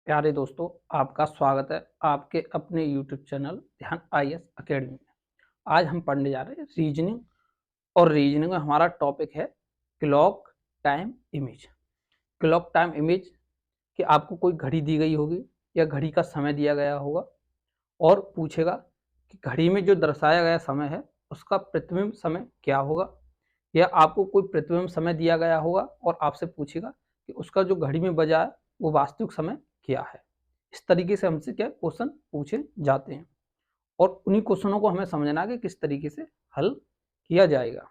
प्यारे दोस्तों, आपका स्वागत है आपके अपने YouTube चैनल ध्यान IAS अकेडमी में। आज हम पढ़ने जा रहे हैं रीजनिंग और रीजनिंग में हमारा टॉपिक है clock time image. Clock time image कि आपको कोई घड़ी दी गई होगी या घड़ी का समय दिया गया होगा और पूछेगा कि घड़ी में जो दर्शाया गया समय है उसका प्रतिबिंब समय क्या होगा, या आपको कोई प्रतिबिंब समय दिया गया होगा और आपसे पूछेगा कि उसका जो घड़ी में बजा है वो वास्तविक समय क्या है। इस तरीके से हमसे क्या क्वेश्चन पूछे जाते हैं और उन्हीं क्वेश्चनों को हमें समझना है कि किस तरीके से हल किया जाएगा।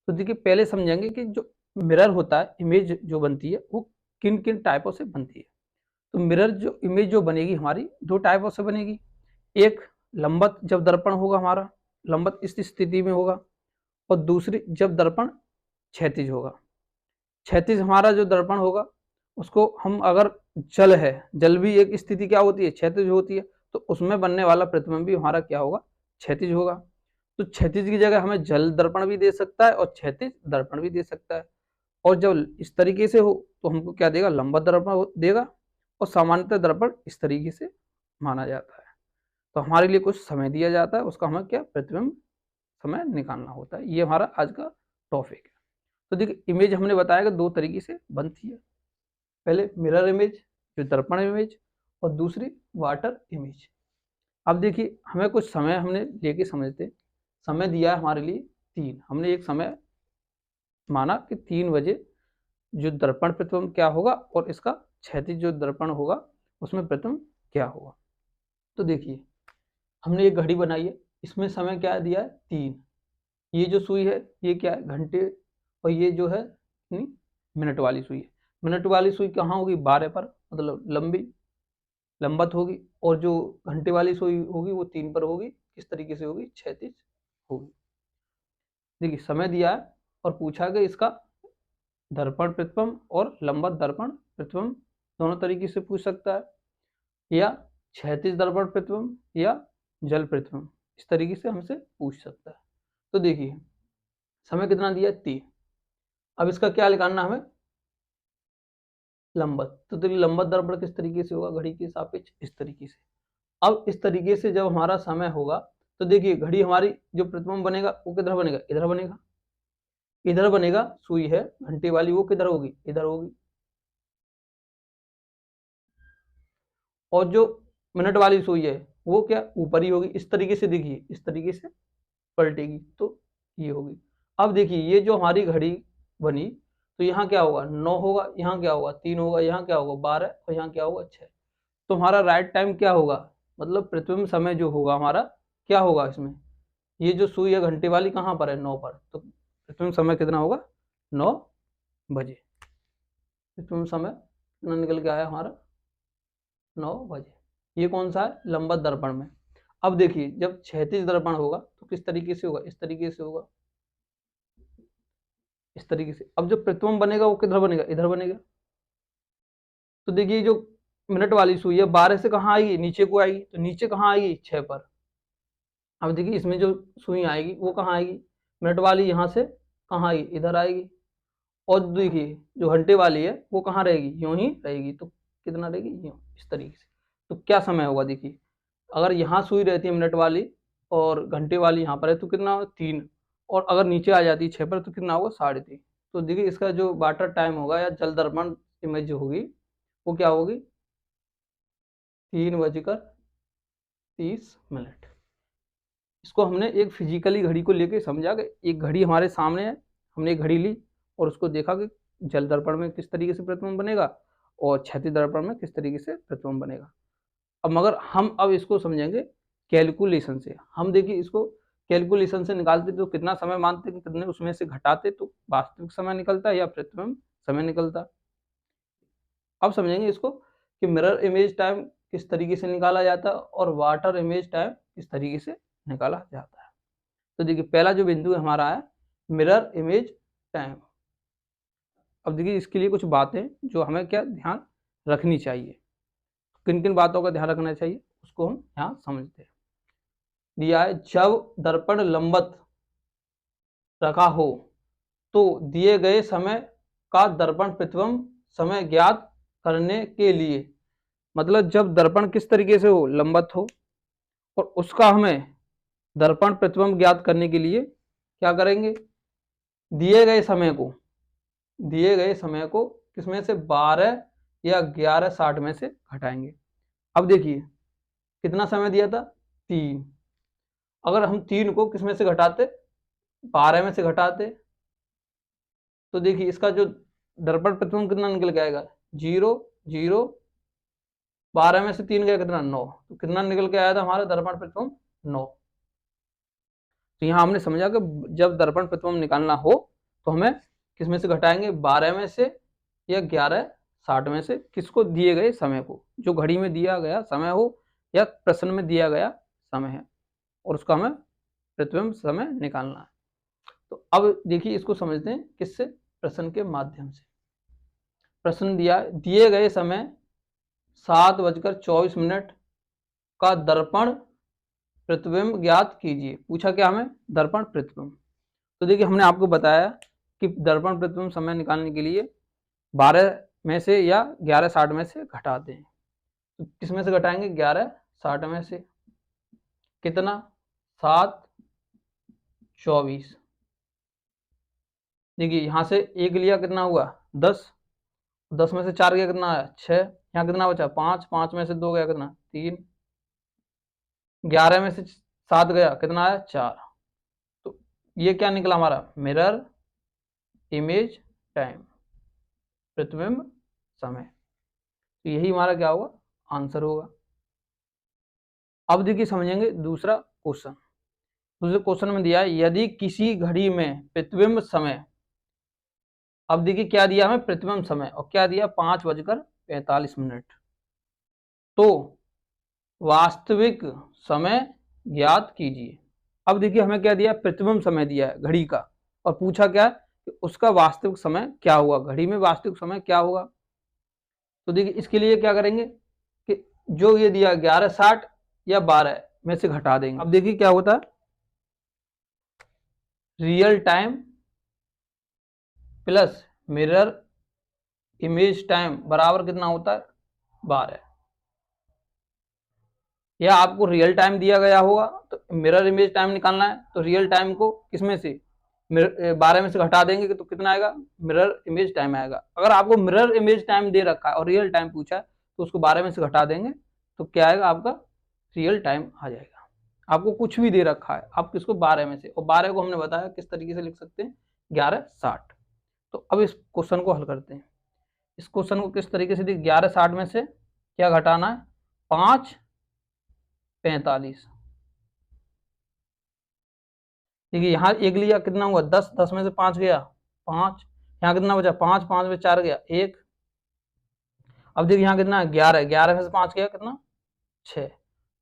तो देखिए, पहले समझेंगे कि जो मिरर होता है, इमेज जो बनती है वो किन किन टाइपों से बनती है। तो मिरर जो इमेज जो बनेगी हमारी दो टाइपों से बनेगी। एक लंबवत, जब दर्पण होगा हमारा लंबवत इस स्थिति में होगा, और दूसरी जब दर्पण क्षैतिज होगा। क्षैतिज हमारा जो दर्पण होगा उसको हम अगर जल है, जल भी एक स्थिति क्या होती है, क्षैतिज होती है, तो उसमें बनने वाला प्रतिबिंब भी हमारा क्या होगा, क्षैतिज होगा। तो क्षैतिज की जगह हमें जल दर्पण भी दे सकता है और क्षैतिज दर्पण भी दे सकता है। और जब इस तरीके से हो तो हमको क्या देगा, लंबवत दर्पण देगा। और सामान्यतः दर्पण इस तरीके से माना जाता है। तो हमारे लिए कुछ समय दिया जाता है, उसका हमें क्या प्रतिबिंब समय निकालना होता है। ये हमारा आज का टॉपिक है। तो देखिए, इमेज हमने बताया कि दो तरीके से बनती है। पहले मिरर इमेज जो दर्पण इमेज, और दूसरी वाटर इमेज। अब देखिए, हमें कुछ समय हमने लेके समझते। समय दिया है हमारे लिए 3। हमने एक समय माना कि 3 बजे जो दर्पण प्रतिबिंब क्या होगा और इसका क्षैतिज जो दर्पण होगा उसमें प्रतिबिंब क्या होगा। तो देखिए, हमने एक घड़ी बनाई है, इसमें समय क्या दिया है 3। ये जो सुई है ये क्या है, घंटे, और ये जो है मिनट वाली सुई है। मिनट वाली सुई कहाँ होगी, 12 पर, मतलब लंबी लंबत होगी। और जो घंटे वाली सुई होगी वो 3 पर होगी। किस तरीके से होगी, क्षैतिज होगी। देखिए, समय दिया है और पूछा कि इसका दर्पण प्रतिबिंब और लंबत दर्पण प्रतिबिंब दोनों तरीके से पूछ सकता है, या क्षैतिज दर्पण प्रतिबिंब या जल प्रतिबिंब, इस तरीके से हमसे पूछ सकता है। तो देखिए, समय कितना दिया है 3। अब इसका क्या निकालना हमें, लंबत। तो देखिए, लंबत दर्पण किस तरीके से होगा, घड़ी के सापेक्ष इस तरीके से। अब इस तरीके से जब हमारा समय होगा तो देखिए, घड़ी हमारी जो प्रतिबिंब बनेगा वो किधर बनेगा, इधर बनेगा। इधर बनेगा, सुई है घंटे वाली वो किधर होगी, इधर होगी। और जो मिनट वाली सुई है वो क्या, ऊपर ही होगी। इस तरीके से देखिए, इस तरीके से पलटेगी तो ये होगी। अब देखिए, ये जो हमारी घड़ी बनी तो यहाँ क्या होगा, 9 होगा, यहाँ क्या होगा 3 होगा, यहाँ क्या होगा 12, और यहाँ क्या होगा 6। तो हमारा राइट टाइम क्या होगा, मतलब प्रतिबिंब समय जो होगा हमारा क्या होगा इसमें, ये जो सुई है घंटे वाली कहाँ पर है, 9 पर। तो प्रतिबिंब समय कितना होगा, 9 बजे। प्रतिबिंब समय कितना निकल के आया हमारा, 9 बजे। ये कौन सा है, लंबवत दर्पण में। अब देखिए, जब क्षैतिज दर्पण होगा तो किस तरीके से होगा, इस तरीके से होगा, इस तरीके से। अब जो प्रतिबिंब बनेगा वो किधर बनेगा, इधर बनेगा। तो देखिए, जो मिनट वाली सुई है 12 से कहाँ आएगी, नीचे को आएगी। तो नीचे कहाँ आएगी, 6 पर। अब देखिए, इसमें जो सुई आएगी वो कहाँ आएगी, मिनट वाली यहाँ से कहाँ आएगी, इधर आएगी। और देखिए, जो घंटे वाली है वो कहाँ रहेगी, यूं ही रहेगी। तो कितना रहेगी, यूं, इस तरीके से। तो क्या समय होगा, देखिए, अगर यहाँ सुई रहती है मिनट वाली और घंटे वाली यहाँ पर है तो कितना होगा, 3। और अगर नीचे आ जाती है 6 पर तो कितना होगा, 3.5। तो देखिए, इसका जो वाटर टाइम होगा या जल दर्पण इमेज जो होगी वो क्या होगी, 3:30। इसको हमने एक फिजिकली घड़ी को लेके समझा कि एक घड़ी हमारे सामने है, हमने एक घड़ी ली और उसको देखा कि जल दर्पण में किस तरीके से प्रतिबिंब बनेगा और क्षैतिज दर्पण में किस तरीके से प्रतिबिंब बनेगा। अब मगर हम अब इसको समझेंगे कैलकुलेशन से। हम देखिए, इसको कैलकुलेशन से निकालते तो कितना समय मानते कि कितने उसमें से घटाते तो वास्तविक समय निकलता है या प्रतिबिंब समय निकलता। अब समझेंगे इसको कि मिरर इमेज टाइम किस तरीके से निकाला जाता है और वाटर इमेज टाइम किस तरीके से निकाला जाता है। तो देखिए, पहला जो बिंदु हमारा है मिरर इमेज टाइम। अब देखिए, इसके लिए कुछ बातें जो हमें क्या ध्यान रखनी चाहिए, किन किन बातों का ध्यान रखना चाहिए उसको हम यहाँ समझते हैं। दिया है, जब दर्पण लंबवत रखा हो तो दिए गए समय का दर्पण प्रतिबिंब समय ज्ञात करने के लिए मतलब जब दर्पण किस तरीके से हो, लंबवत हो, और उसका हमें दर्पण प्रतिबिंब ज्ञात करने के लिए क्या करेंगे, दिए गए समय को किसमें से 12 या 11:60 में से घटाएंगे। अब देखिए कितना समय दिया था, 3। अगर हम 3 को किसमें से घटाते, 12 में से घटाते, तो देखिए इसका जो दर्पण प्रतिबिंब कितना निकल के आएगा, 0 0, 12 में से 3 गया कितना, 9। तो कितना निकल के आया था हमारा दर्पण प्रतिबिंब, 9। तो यहाँ हमने समझा कि जब दर्पण प्रतिबिंब निकालना हो तो हमें किसमें से घटाएंगे, 12 में से या 11:60 में से, किसको, दिए गए समय को, जो घड़ी में दिया गया समय हो या प्रश्न में दिया गया समय है, और उसका हमें प्रतिबिंब समय निकालना है। तो अब देखिए इसको समझते हैं किससे, प्रश्न के माध्यम से। प्रश्न दिए गए समय 7:24 का दर्पण प्रतिबिंब ज्ञात कीजिए। पूछा क्या हमें, दर्पण प्रतिबिंब। तो देखिए हमने आपको बताया कि दर्पण प्रतिबिंब समय निकालने के लिए 12 में से या 11:60 में से घटाते हैं। तो किस में से घटाएंगे, 11:60 में से। कितना, 7:24। देखिए यहां से 1 लिया, कितना हुआ, 10। 10 में से 4 गया, कितना आया, 6। यहाँ कितना बचा, 5। 5 में से 2 गया, कितना, 3। 11 में से 7 गया, कितना आया, 4। तो ये क्या निकला हमारा, मिरर इमेज टाइम, प्रतिबिंब समय। तो यही हमारा क्या होगा, आंसर होगा। अब देखिए समझेंगे दूसरा क्वेश्चन। दूसरे क्वेश्चन में दिया है, यदि किसी घड़ी में प्रतिबिंब समय, अब देखिए क्या दिया हमें, प्रतिबिंब समय, और क्या दिया, 5:45, तो वास्तविक समय ज्ञात कीजिए। अब देखिए हमें क्या दिया, प्रतिबिंब समय दिया है घड़ी का, और पूछा क्या कि उसका वास्तविक समय क्या हुआ, घड़ी में वास्तविक समय क्या होगा। तो देखिए इसके लिए क्या करेंगे कि जो ये दिया 11:60 या 12 में से घटा देंगे। अब देखिए क्या होता है, real time plus mirror image time बराबर कितना होता है, 12। या आपको रियल टाइम दिया गया होगा तो मिरर इमेज टाइम निकालना है, तो रियल टाइम को किसमें से, 12 में से घटा देंगे तो कितना आएगा, मिरर इमेज टाइम आएगा। अगर आपको मिरर इमेज टाइम दे रखा है और रियल टाइम पूछा है तो उसको 12 में से घटा देंगे तो क्या आएगा, आपका रियल टाइम आ जाएगा। आपको कुछ भी दे रखा है, आप किसको, 12 में से, और 12 को हमने बताया किस तरीके से लिख सकते हैं, 11:60। तो अब इस क्वेश्चन को हल करते हैं। इस क्वेश्चन को किस तरीके से, 11:60 में से क्या घटाना है, 5:45। देखिए यहाँ 1 लिया, कितना हुआ, 10। 10 में से 5 गया, 5। यहाँ कितना बचा, 5। 5 में 4 गया, 1। अब देखिए यहाँ कितना, 11। 11 में से 5 गया, कितना, 6।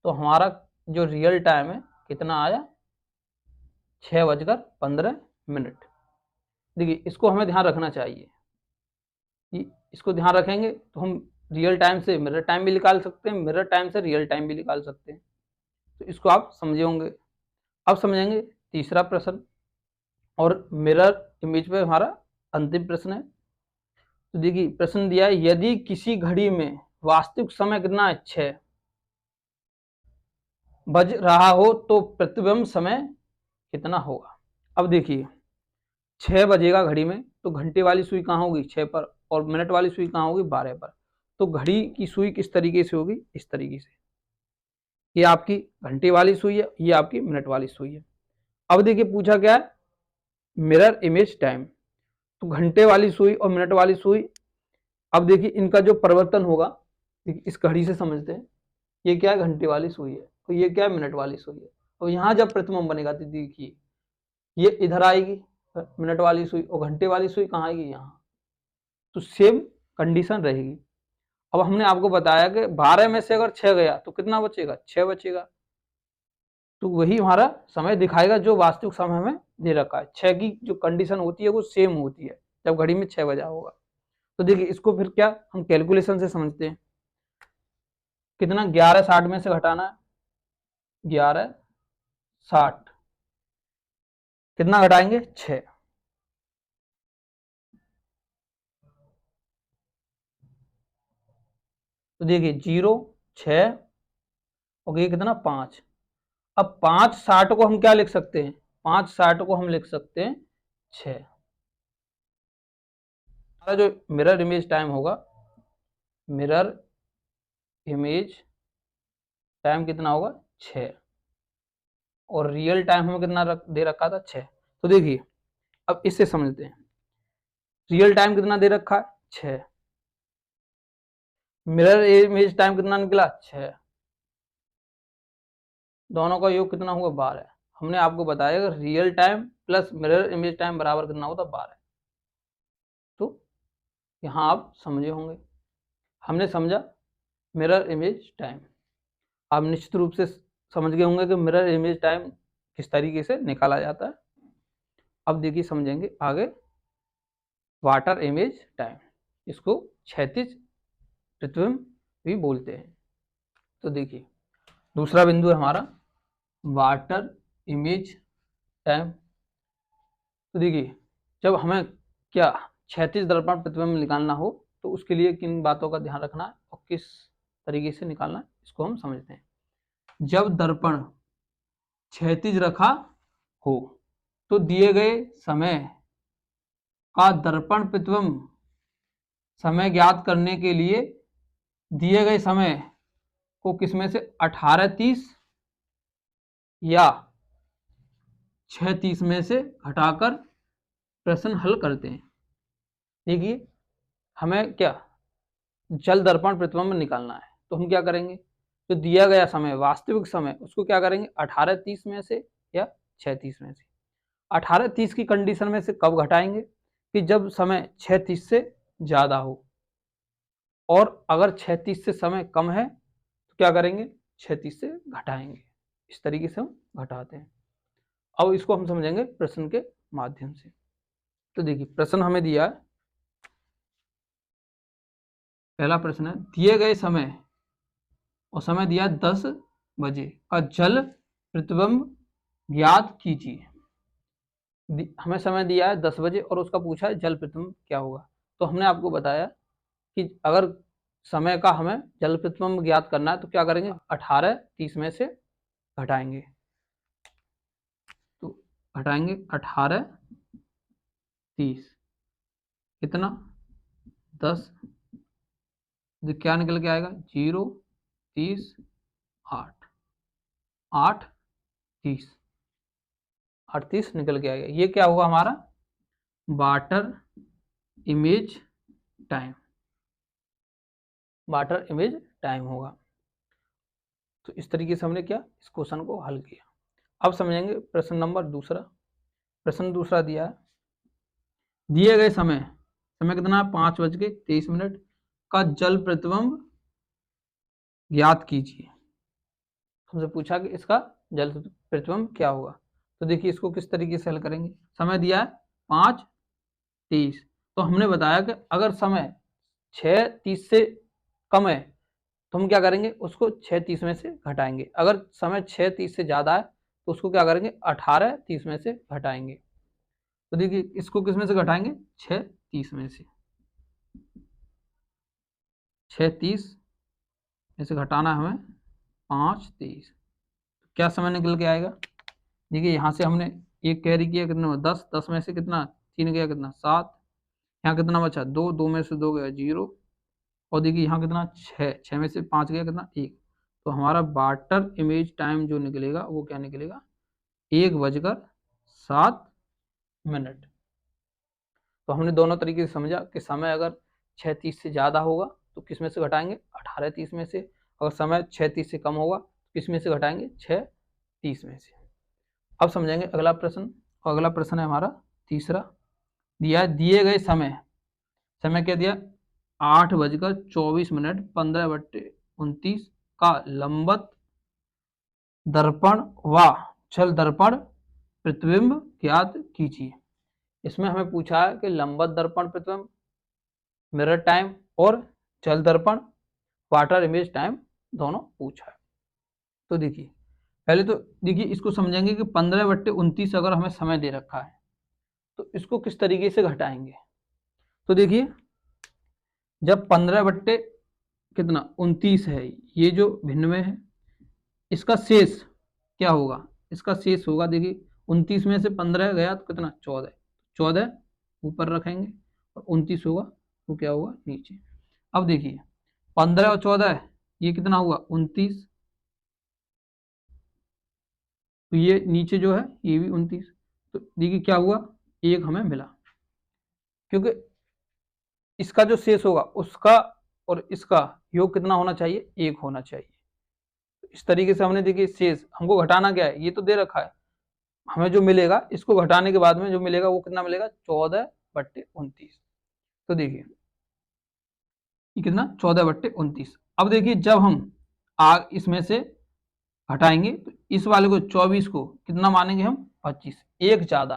तो हमारा जो रियल टाइम है कितना आया, 6:15। देखिए इसको हमें ध्यान रखना चाहिए, इसको ध्यान रखेंगे तो हम रियल टाइम से मिरर टाइम भी निकाल सकते हैं, मिरर टाइम से रियल टाइम भी निकाल सकते हैं। तो इसको आप समझे होंगे। अब समझेंगे तीसरा प्रश्न, और मिरर इमेज पे हमारा अंतिम प्रश्न है। तो देखिए प्रश्न दिया है, यदि किसी घड़ी में वास्तविक समय कितना है, 6 बज रहा हो तो प्रतिबिंब समय कितना होगा। अब देखिए 6 बजेगा घड़ी में, तो घंटे वाली सुई कहाँ होगी, 6 पर, और मिनट वाली सुई कहाँ होगी, 12 पर। तो घड़ी की सुई किस तरीके से होगी, इस तरीके से, ये आपकी घंटे वाली सुई है, ये आपकी मिनट वाली सुई है। अब देखिए पूछा क्या है, मिरर इमेज टाइम, तो घंटे वाली सुई और मिनट वाली सुई, अब देखिए इनका जो परिवर्तन होगा, इस घड़ी से समझते हैं, ये क्या है, घंटे वाली सुई है, तो ये क्या है, मिनट वाली सुई है। और यहाँ जब प्रतिबिंब बनेगा तो देखिए ये इधर आएगी मिनट वाली सुई, और घंटे वाली सुई कहाँ आएगी, यहाँ। तो सेम कंडीशन रहेगी। अब हमने आपको बताया कि 12 में से अगर 6 गया तो कितना बचेगा, 6 बचेगा। तो वही हमारा समय दिखाएगा जो वास्तविक समय हमें दे रखा है। 6 की जो कंडीशन होती है वो सेम होती है जब घड़ी में 6 बजा होगा। तो देखिए इसको फिर क्या हम कैलकुलेशन से समझते हैं, कितना, 11:60 में से घटाना है, 11:60, कितना घटाएंगे, 6। तो देखिए 0, 6 और ये कितना 5। अब 560 को हम क्या लिख सकते हैं, 560 को हम लिख सकते हैं 6। हमारा जो मिरर इमेज टाइम होगा, मिरर इमेज टाइम कितना होगा 6, और रियल टाइम हमें कितना दे रखा था 6। तो देखिए अब इससे समझते हैं, रियल टाइम कितना दे रखा है 6, मिरर इमेज टाइम कितना निकला 6, दोनों का योग कितना हुआ 12। हमने आपको बताया कि real time plus mirror image time बराबर कितना होता 12। तो यहाँ आप समझे होंगे, हमने समझा मिरर इमेज टाइम। आप निश्चित रूप से समझ गए होंगे कि मिरर इमेज टाइम किस तरीके से निकाला जाता है। अब देखिए समझेंगे आगे वाटर इमेज टाइम, इसको क्षैतिज प्रतिबिंब भी बोलते हैं। तो देखिए दूसरा बिंदु है हमारा वाटर इमेज टाइम। तो देखिए जब हमें क्या क्षैतिज दर्पण प्रतिबिंब निकालना हो तो उसके लिए किन बातों का ध्यान रखना है और किस तरीके से निकालना है, इसको हम समझते हैं। जब दर्पण क्षैतिज रखा हो तो दिए गए समय का दर्पण प्रतिबिंब समय ज्ञात करने के लिए दिए गए समय को किसमें से 18:30 या 6:30 में से घटाकर प्रश्न हल करते हैं। देखिए हमें क्या जल दर्पण प्रतिबिंब निकालना है, तो हम क्या करेंगे, जो दिया गया समय वास्तविक समय उसको क्या करेंगे 18:30 में से या 6:30 में से। 18:30 की कंडीशन में से कब घटाएंगे, कि जब समय 6:30 से ज़्यादा हो, और अगर 6:30 से समय कम है तो क्या करेंगे 6:30 से घटाएंगे। इस तरीके से हम घटाते हैं। अब इसको हम समझेंगे प्रश्न के माध्यम से। तो देखिए प्रश्न हमें दिया है, पहला प्रश्न है दिए गए समय, और समय दिया 10 बजे का जल प्रतिबिंब ज्ञात कीजिए। हमें समय दिया है 10 बजे और उसका पूछा है जल प्रतिबिंब क्या होगा। तो हमने आपको बताया कि अगर समय का हमें जल प्रतिबिंब ज्ञात करना है तो क्या करेंगे 18:30 में से घटाएंगे। तो घटाएंगे 18:30 कितना 10, तो क्या निकल के आएगा 0, 30, 8, 8:30, 8:30 निकल के आएगा। ये क्या हुआ हमारा water image time, water image time होगा। तो इस तरीके से हमने क्या इस क्वेश्चन को हल किया। अब समझेंगे प्रश्न नंबर दूसरा। प्रश्न दूसरा दिया है दिए गए समय, समय कितना 5:23 का जल प्रतिबिंब ज्ञात कीजिए। हमसे पूछा कि इसका जल प्रतिबिंब क्या होगा। तो देखिए इसको किस तरीके से हल करेंगे। समय दिया है 5:23, तो हमने बताया कि अगर समय 6:30 से कम है तो हम क्या करेंगे उसको 6:30 में से घटाएंगे। अगर समय 6:30 से ज़्यादा है तो उसको क्या करेंगे 18:30 में से घटाएंगे। तो देखिए इसको किस में से घटाएंगे 6:30 में से, 6:30 में से घटाना है हमें 5:23, क्या समय निकल के आएगा। देखिए यहाँ से हमने एक कैरी किया कितना 10, 10 में से कितना 3 गया कितना 7, यहाँ कितना बचा 2, 2 में से 2 गया 0, और देखिए यहाँ कितना 6, 6 में से 5 गया कितना 1। तो हमारा वाटर इमेज टाइम जो निकलेगा वो क्या निकलेगा 1:07। तो हमने दोनों तरीके से समझा कि समय अगर 6:30 से ज़्यादा होगा तो किस में से घटाएंगे 18:30 में से, अगर समय 6:30 से कम होगा तो किस में से घटाएंगे 6:30 में से। अब समझेंगे अगला प्रश्न, और अगला प्रश्न है हमारा तीसरा। दिया दिए गए समय, समय क्या दिया 8:24 15/29 का लंबवत दर्पण व छल दर्पण प्रतिबिंब ज्ञात कीजिए। इसमें हमें पूछा है कि लंबवत दर्पण प्रतिबिंब, मिरर टाइम और छल दर्पण वाटर इमेज टाइम दोनों पूछा है। तो देखिए पहले तो देखिए इसको समझेंगे कि 15/29 अगर हमें समय दे रखा है तो इसको किस तरीके से घटाएंगे। तो देखिए जब 15/29 कितना 29 है, ये जो भिन्न में है, इसका शेष क्या होगा, इसका शेष होगा, देखिए 29 में से 15 गया तो कितना 14, 14 ऊपर रखेंगे और 29 होगा तो क्या होगा नीचे। अब देखिए 15 और 14 ये कितना हुआ 29, तो ये नीचे जो है ये भी 29, तो देखिए क्या हुआ, एक हमें मिला, क्योंकि इसका जो शेष होगा उसका और इसका योग कितना होना चाहिए, एक होना चाहिए। तो इस तरीके से हमने देखिए शेष हमको घटाना क्या है, ये तो दे रखा है, हमें जो मिलेगा इसको घटाने के बाद में जो मिलेगा वो कितना मिलेगा 14/29। तो देखिए ये कितना 14/29। अब देखिए जब हम इसमें से हटाएंगे तो इस वाले को 24 को कितना मानेंगे हम 25, एक ज्यादा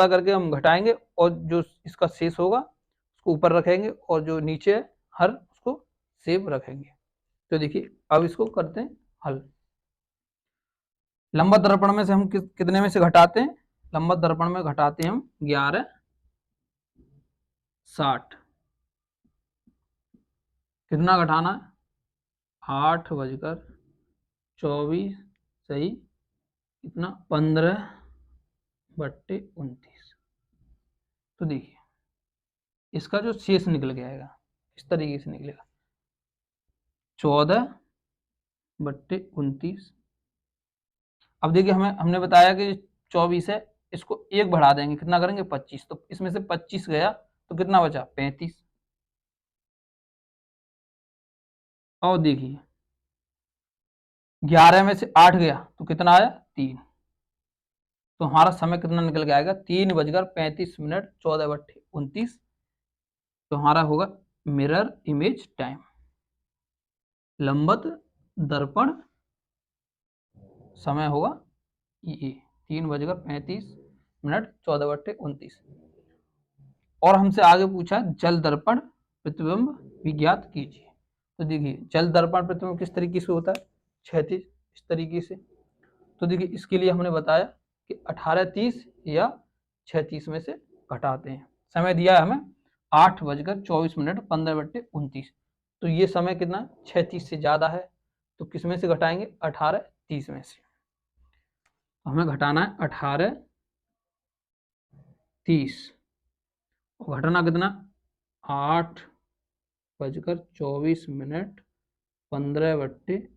करके हम घटाएंगे और जो इसका शेष होगा उसको ऊपर रखेंगे और जो नीचे है हर उसको सेव रखेंगे। तो देखिए अब इसको करते हैं हल। लंबा दर्पण में से हम कितने में से घटाते हैं, लंबा दर्पण में घटाते हैं हम 11/60, कितना घटाना है 8:24 सही कितना 15/29। तो देखिए इसका जो शेष निकल के आएगा इस तरीके से निकलेगा 14/29। अब देखिए हमने बताया कि 24 है, इसको एक बढ़ा देंगे कितना करेंगे 25, तो इसमें से 25 गया तो कितना बचा 35। और देखिए 11 में से 8 गया तो कितना आया 3, तो हमारा समय कितना निकल के आएगा 3:35 14/29। तो हमारा होगा मिरर इमेज टाइम, लंबत दर्पण समय होगा ये 3:35 14/29। और हमसे आगे पूछा जल दर्पण प्रतिबिंब विज्ञात कीजिए। तो देखिए जल दर्पण प्रतिबिंब किस तरीके से होता है, क्षैतिज इस तरीके से। तो देखिए इसके लिए हमने बताया कि 18:30 या 6:30 में से घटाते हैं। समय दिया है हमें 8:24 15/29। तो ये समय कितना 6:30 से ज्यादा है, तो किस में से घटाएंगे 18:30 में से। हमें घटाना है 18:30, घटाना कितना 8:24 15/29,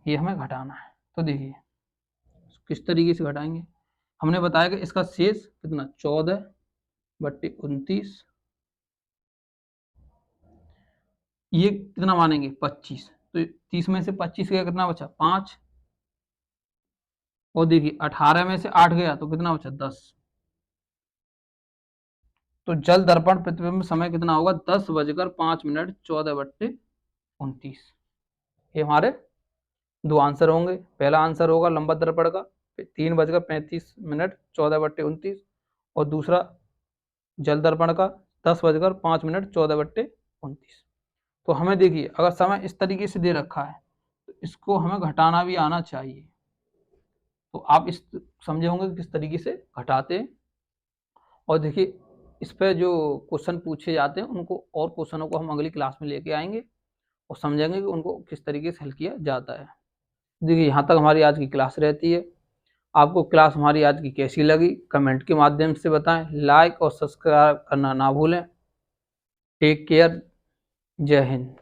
ये हमें घटाना है। तो देखिए किस तरीके से घटाएंगे, हमने बताया कि इसका शेष कितना 14/29, ये कितना मानेंगे 25, तो 30 में से 25 गया कितना बचा 5, और देखिए 18 में से 8 गया तो कितना बचा 10। तो जल दर्पण प्रतिबिंब समय कितना होगा 10:05 14/29। ये हमारे दो आंसर होंगे, पहला आंसर होगा लंबा दर्पण का 3:35 14/29 और दूसरा जल दर्पण का 10:05 14/29। तो हमें देखिए अगर समय इस तरीके से दे रखा है तो इसको हमें घटाना भी आना चाहिए। तो आप इस समझे होंगे किस तरीके से घटाते हैं। और देखिए इस पर जो क्वेश्चन पूछे जाते हैं उनको और क्वेश्चनों को हम अगली क्लास में लेके आएंगे और समझेंगे कि उनको किस तरीके से हल किया जाता है। देखिए यहाँ तक हमारी आज की क्लास रहती है। आपको क्लास हमारी आज की कैसी लगी कमेंट के माध्यम से बताएं, लाइक और सब्सक्राइब करना ना भूलें। टेक केयर, जय हिंद।